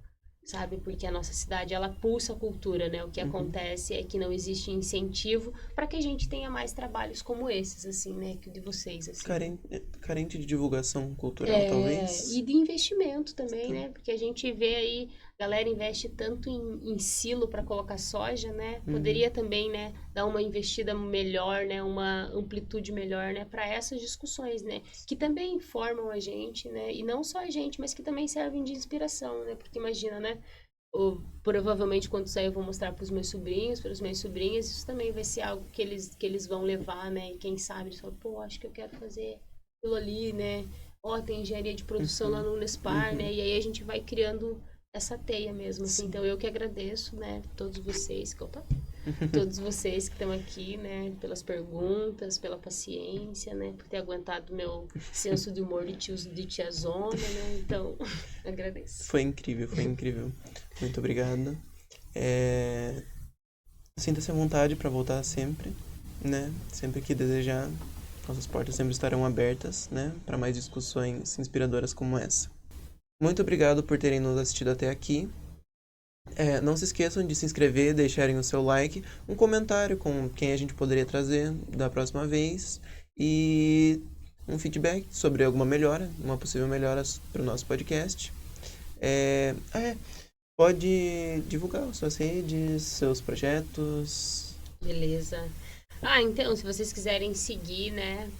sabe? Porque a nossa cidade, ela pulsa a cultura, né? O que Uhum. acontece é que não existe incentivo para que a gente tenha mais trabalhos como esses, assim, né? Que o de vocês, assim, né? Carente de divulgação cultural, É, e talvez. de investimento também, Então, né? Porque a gente vê aí, a galera investe tanto em silo para colocar soja, né? uhum. Poderia também, né, dar uma investida melhor, né, uma amplitude melhor, né, para essas discussões, né, que também informam a gente, né? E não só a gente, mas que também servem de inspiração, né? Porque imagina, né? Provavelmente quando sair eu vou mostrar para os meus sobrinhos, para as minhas sobrinhas, isso também vai ser algo que eles vão levar, né? E quem sabe eles falam, pô, acho que eu quero fazer aquilo ali, né? Ó, tem engenharia de produção lá Uhum. no Unespar, Uhum. né? E aí a gente vai criando essa teia mesmo, assim. Sim. Então eu que agradeço, né? Todos vocês, todos vocês que estão aqui, né? Pelas perguntas, pela paciência, né? Por ter aguentado meu senso de humor de tiazona, né? Então, agradeço. Foi incrível, foi incrível. Muito obrigado. É... Sinta-se à vontade para voltar sempre, né? Sempre que desejar, nossas portas sempre estarão abertas, né? Para mais discussões inspiradoras como essa. Muito obrigado por terem nos assistido até aqui. Não se esqueçam de se inscrever, deixarem o seu like, um comentário com quem a gente poderia trazer da próxima vez e um feedback sobre alguma melhora, uma possível melhora para o nosso podcast. Pode divulgar suas redes, seus projetos. Beleza. Ah, então, se vocês quiserem seguir, né,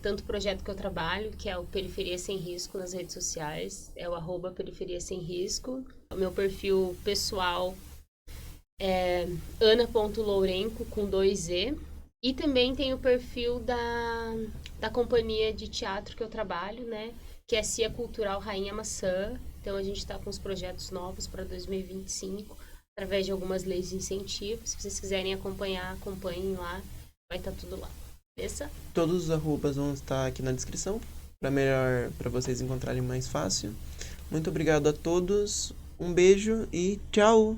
tanto o projeto que eu trabalho, que é o Periferia Sem Risco nas redes sociais, é o @Periferia Sem Risco. O meu perfil pessoal é ana.lourenco com 2 E. E também tem o perfil da companhia de teatro que eu trabalho, né, que é CIA Cultural Rainha Maçã. Então a gente está com os projetos novos para 2025 através de algumas leis de incentivo. Se vocês quiserem acompanhar, acompanhem lá, vai estar tudo lá. Beleza? Todos os arrobas vão estar aqui na descrição para vocês encontrarem mais fácil. Muito obrigado a todos, um beijo e tchau!